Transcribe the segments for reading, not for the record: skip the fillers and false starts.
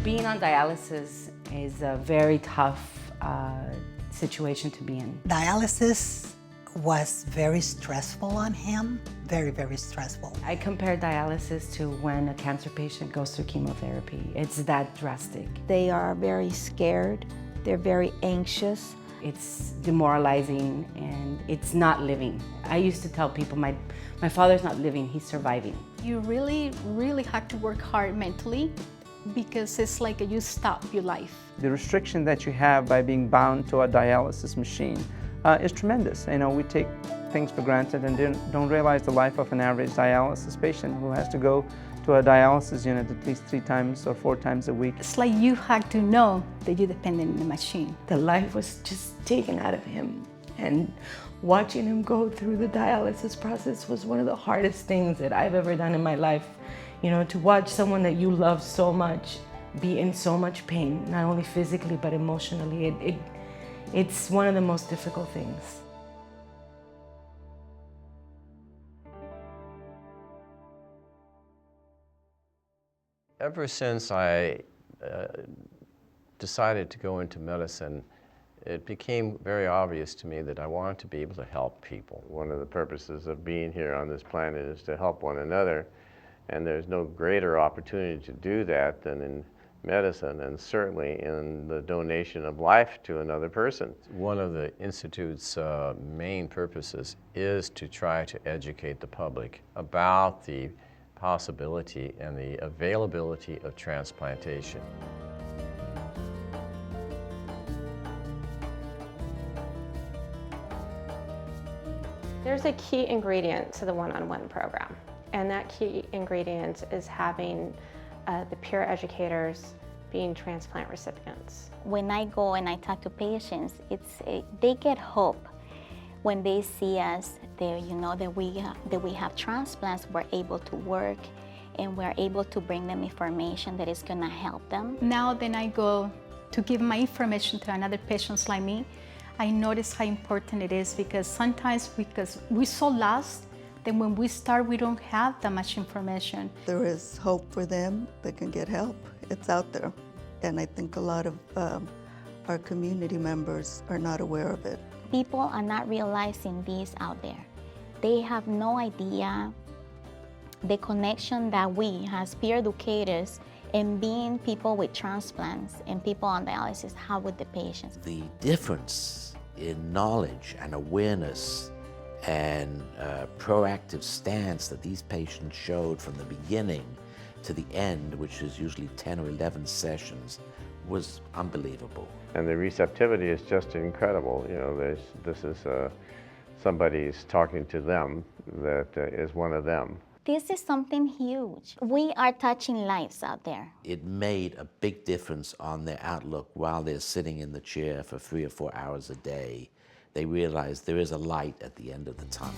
Being on dialysis is a very tough situation to be in. Dialysis was very stressful on him, very, very stressful. I compare dialysis to when a cancer patient goes through chemotherapy. It's that drastic. They are very scared, they're very anxious. It's demoralizing and it's not living. I used to tell people, my father's not living, he's surviving. You really, really have to work hard mentally because it's like you stop your life. The restriction that you have by being bound to a dialysis machine is tremendous. You know, we take things for granted and don't realize the life of an average dialysis patient who has to go to a dialysis unit at least 3 times or 4 times a week. It's like you have to know that you're dependent on the machine. The life was just taken out of him, and watching him go through the dialysis process was one of the hardest things that I've ever done in my life. You know, to watch someone that you love so much be in so much pain, not only physically but emotionally, it's one of the most difficult things. Ever since I decided to go into medicine, it became very obvious to me that I wanted to be able to help people. One of the purposes of being here on this planet is to help one another, and there's no greater opportunity to do that than in medicine, and certainly in the donation of life to another person. One of the Institute's main purposes is to try to educate the public about the possibility and the availability of transplantation. There's a key ingredient to the one-on-one program, and that key ingredient is having the peer educators being transplant recipients. When I go and I talk to patients, they get hope when they see us there, you know, that we have transplants, we're able to work, and we're able to bring them information that is gonna help them. Now then I go to give my information to another patients like me, I notice how important it is, because sometimes because we're so lost, then when we start, we don't have that much information. There is hope for them. They can get help. It's out there. And I think a lot of our community members are not aware of it. People are not realizing this out there. They have no idea the connection that we as peer educators and being people with transplants and people on dialysis have with the patients. The difference in knowledge and awareness and proactive stance that these patients showed from the beginning to the end, which is usually 10 or 11 sessions, was unbelievable. And the receptivity is just incredible. You know, this is somebody's talking to them that is one of them. This is something huge. We are touching lives out there. It made a big difference on their outlook while they're sitting in the chair for 3 or 4 hours a day. They realize there is a light at the end of the tunnel.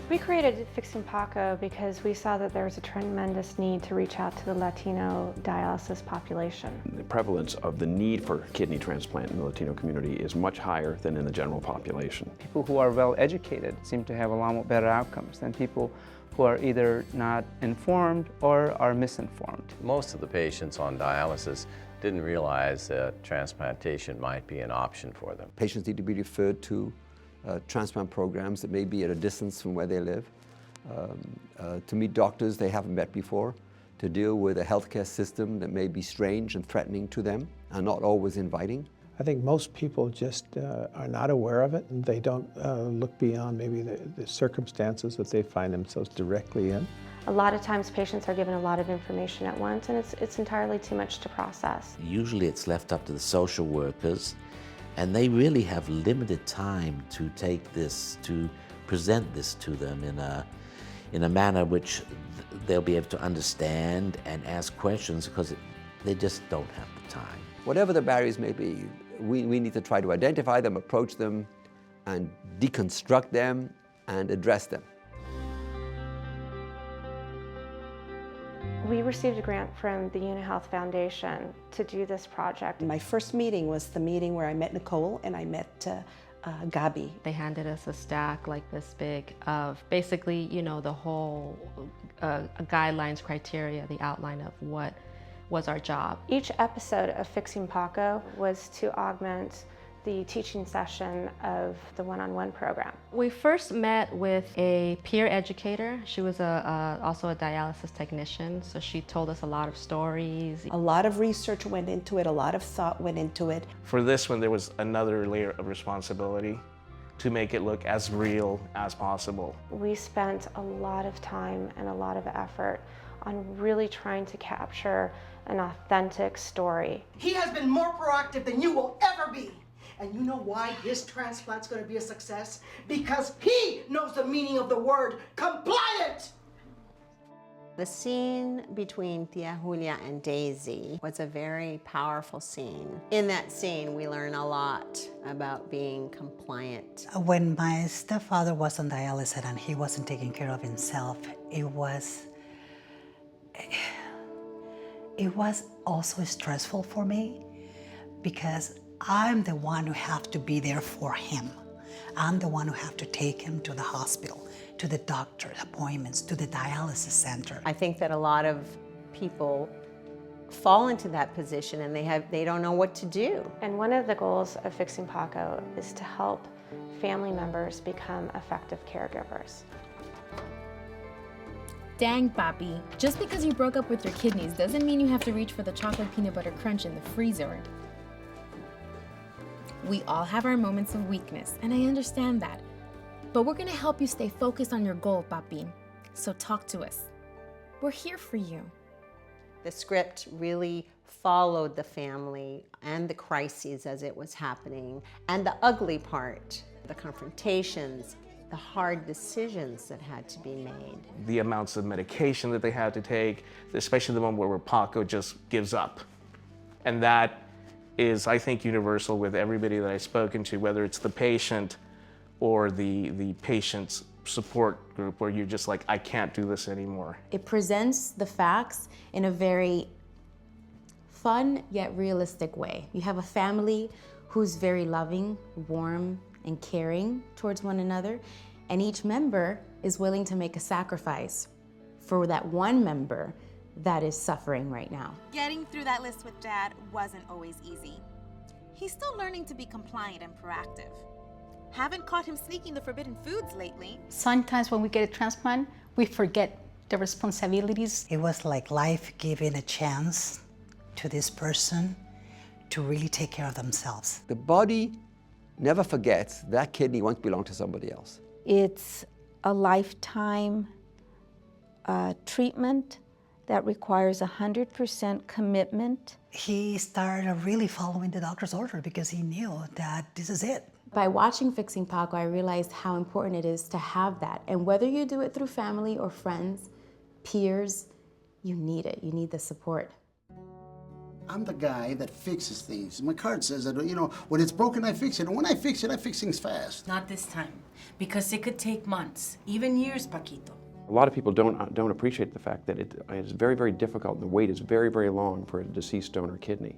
We created Fixing Paco because we saw that there was a tremendous need to reach out to the Latino dialysis population. The prevalence of the need for kidney transplant in the Latino community is much higher than in the general population. People who are well educated seem to have a lot more better outcomes than people who are either not informed or are misinformed. Most of the patients on dialysis didn't realize that transplantation might be an option for them. Patients need to be referred to transplant programs that may be at a distance from where they live, to meet doctors they haven't met before, to deal with a healthcare system that may be strange and threatening to them and not always inviting. I think most people just are not aware of it, and they don't look beyond maybe the circumstances that they find themselves directly in. A lot of times patients are given a lot of information at once, and it's entirely too much to process. Usually it's left up to the social workers, and they really have limited time to take this, to present this to them in a manner which they'll be able to understand and ask questions, because they just don't have the time. Whatever the barriers may be, we need to try to identify them, approach them, and deconstruct them and address them. We received a grant from the UniHealth Foundation to do this project. My first meeting was the meeting where I met Nicole and I met Gabi. They handed us a stack like this big of basically, you know, the whole guidelines, criteria, the outline of what was our job. Each episode of Fixing Paco was to augment the teaching session of the one-on-one program. We first met with a peer educator. She was also a dialysis technician, so she told us a lot of stories. A lot of research went into it, a lot of thought went into it. For this one, there was another layer of responsibility to make it look as real as possible. We spent a lot of time and a lot of effort on really trying to capture an authentic story. He has been more proactive than you will ever be. And you know why his transplant's gonna be a success? Because he knows the meaning of the word compliant! The scene between Tia Julia and Daisy was a very powerful scene. In that scene, we learn a lot about being compliant. When my stepfather was on dialysis and he wasn't taking care of himself, it was also stressful for me because I'm the one who have to be there for him. I'm the one who have to take him to the hospital, to the doctor appointments, to the dialysis center. I think that a lot of people fall into that position and they don't know what to do. And one of the goals of Fixing Paco is to help family members become effective caregivers. Dang, Papi. Just because you broke up with your kidneys doesn't mean you have to reach for the chocolate peanut butter crunch in the freezer. We all have our moments of weakness, and I understand that. But we're gonna help you stay focused on your goal, Papi. So talk to us. We're here for you. The script really followed the family and the crises as it was happening, and the ugly part, the confrontations, the hard decisions that had to be made. The amounts of medication that they had to take, especially the one where Paco just gives up. And that is, I think, universal with everybody that I've spoken to, whether it's the patient or the patient's support group, where you're just like, I can't do this anymore. It presents the facts in a very fun yet realistic way. You have a family who's very loving, warm, and caring towards one another, and each member is willing to make a sacrifice for that one member that is suffering right now. Getting through that list with Dad wasn't always easy. He's still learning to be compliant and proactive. Haven't caught him sneaking the forbidden foods lately. Sometimes when we get a transplant, we forget the responsibilities. It was like life giving a chance to this person to really take care of themselves. The body never forgets that kidney once belonged to somebody else. It's a lifetime treatment that requires 100% commitment. He started really following the doctor's order because he knew that this is it. By watching Fixing Paco, I realized how important it is to have that. And whether you do it through family or friends, peers, you need it. You need the support. I'm the guy that fixes things. My card says that, you know, when it's broken, I fix it. And when I fix it, I fix things fast. Not this time, because it could take months, even years, Paquito. A lot of people don't appreciate the fact that it is very, very difficult and the wait is very, very long for a deceased donor kidney.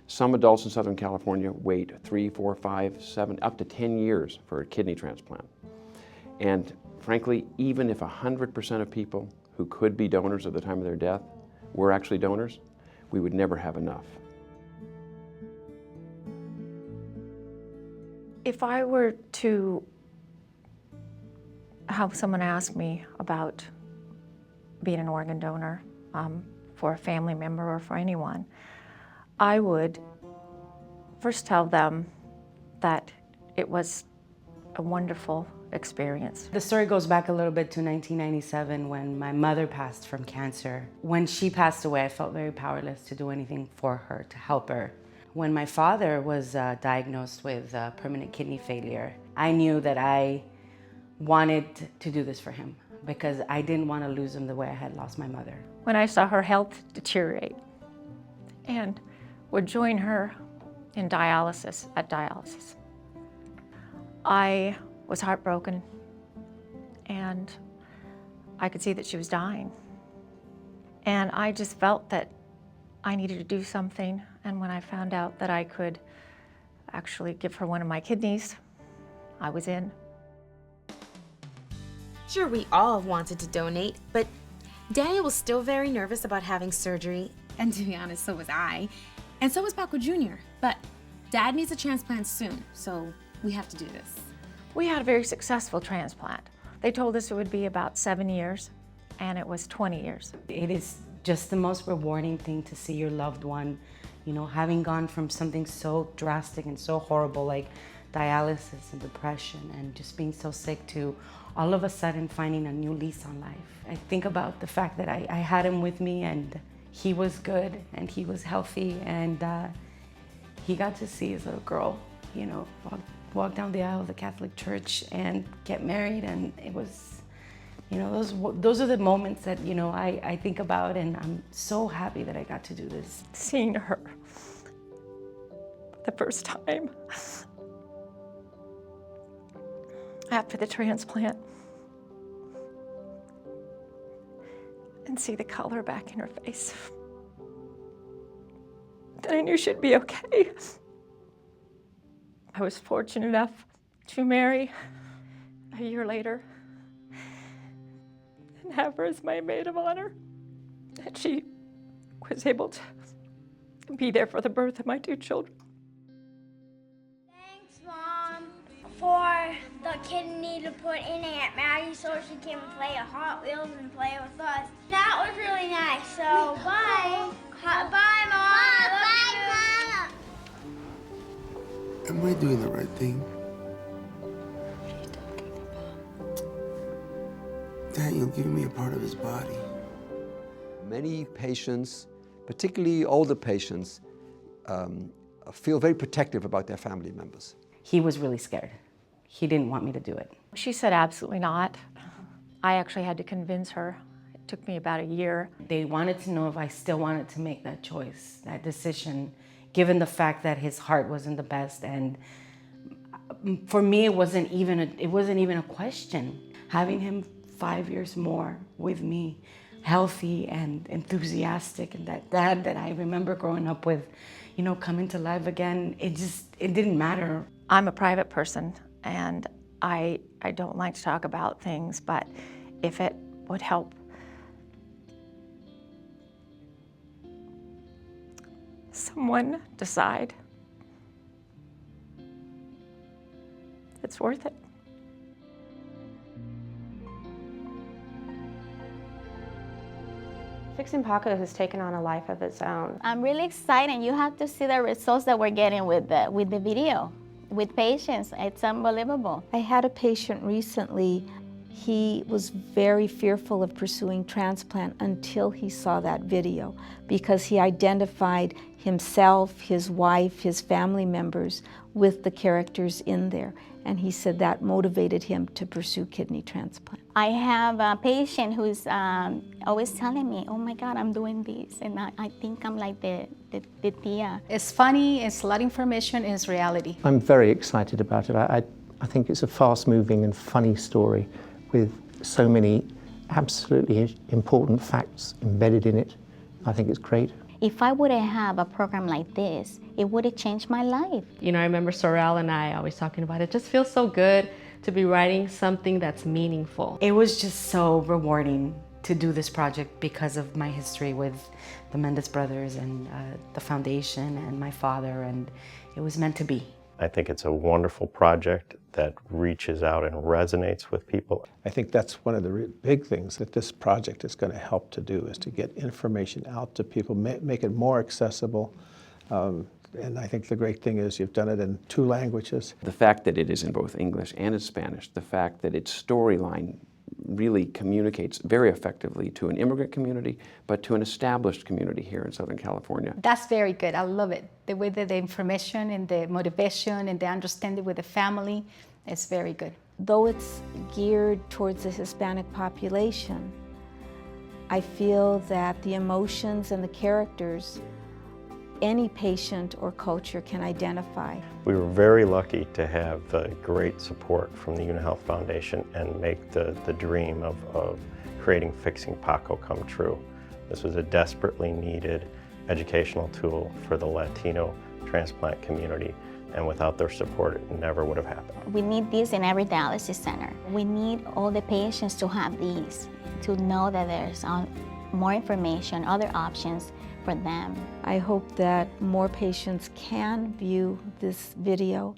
Some adults in Southern California wait 3, 4, 5, 7, up to 10 years for a kidney transplant. And frankly, even if 100% of people who could be donors at the time of their death were actually donors, we would never have enough. If I were to have someone ask me about being an organ donor for a family member or for anyone, I would first tell them that it was a wonderful experience. The story goes back a little bit to 1997 when my mother passed from cancer. When she passed away, I felt very powerless to do anything for her, to help her. When my father was diagnosed with permanent kidney failure, I knew that I wanted to do this for him because I didn't want to lose him the way I had lost my mother. When I saw her health deteriorate and would join her in dialysis, I was heartbroken and I could see that she was dying. And I just felt that I needed to do something. And when I found out that I could actually give her one of my kidneys, I was in. Sure, we all wanted to donate, but Daniel was still very nervous about having surgery, and to be honest, so was I, and so was Paco Jr. But Dad needs a transplant soon, so we have to do this. We had a very successful transplant. They told us it would be about 7 years, and it was 20 years. It is just the most rewarding thing to see your loved one, you know, having gone from something so drastic and so horrible like dialysis and depression and just being so sick to all of a sudden finding a new lease on life. I think about the fact that I had him with me and he was good and he was healthy and he got to see his little girl, you know, walk down the aisle of the Catholic Church and get married, and it was, you know, those are the moments that, you know, I think about, and I'm so happy that I got to do this. Seeing her the first time after the transplant and see the color back in her face, that I knew she'd be okay. I was fortunate enough to marry a year later and have her as my maid of honor. And she was able to be there for the birth of my 2 children. Thanks, Mom, for the kidney to put in Aunt Maggie so she can play a Hot Wheels and play with us. That was really nice, so bye. Bye, Mom. Bye, Mom. Am I doing the right thing? Daniel giving me a part of his body. Many patients, particularly older patients, feel very protective about their family members. He was really scared. He didn't want me to do it. She said absolutely not. I actually had to convince her. It took me about a year. They wanted to know if I still wanted to make that choice, that decision, given the fact that his heart wasn't the best. And for me, it wasn't even a question. Having him 5 years more with me, healthy and enthusiastic, and that dad that I remember growing up with, you know, coming to life again, it didn't matter. I'm a private person, and I don't like to talk about things, but if it would help someone decide, it's worth it. Fixing Paco has taken on a life of its own. I'm really excited. You have to see the results that we're getting with the video, with patients. It's unbelievable. I had a patient recently. He was very fearful of pursuing transplant until he saw that video, because he identified himself, his wife, his family members with the characters in there. And he said that motivated him to pursue kidney transplant. I have a patient who's always telling me, oh my God, I'm doing this. And I think I'm like the tia. It's funny, it's a lot of information, it's reality. I'm very excited about it. I think it's a fast-moving and funny story with so many absolutely important facts embedded in it. I think it's great. If I wouldn't have a program like this, it would have changed my life. You know, I remember Sorrel and I always talking about it. Just feels so good to be writing something that's meaningful. It was just so rewarding to do this project because of my history with the Mendes brothers and the foundation and my father, and it was meant to be. I think it's a wonderful project that reaches out and resonates with people. I think that's one of the big things that this project is going to help to do, is to get information out to people, make it more accessible. And I think the great thing is you've done it in 2 languages. The fact that it is in both English and in Spanish, the fact that its storyline really communicates very effectively to an immigrant community, but to an established community here in Southern California. That's very good. I love it. The way that the information and the motivation and the understanding with the family is very good. Though it's geared towards the Hispanic population, I feel that the emotions and the characters any patient or culture can identify. We were very lucky to have great support from the UniHealth Foundation and make the dream of creating Fixing Paco come true. This was a desperately needed educational tool for the Latino transplant community, and without their support, it never would have happened. We need this in every dialysis center. We need all the patients to have these, to know that there's more information, other options for them. I hope that more patients can view this video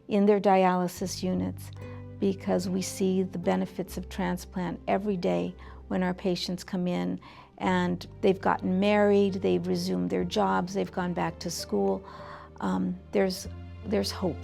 in their dialysis units, because we see the benefits of transplant every day when our patients come in and they've gotten married, they've resumed their jobs, they've gone back to school. There's hope.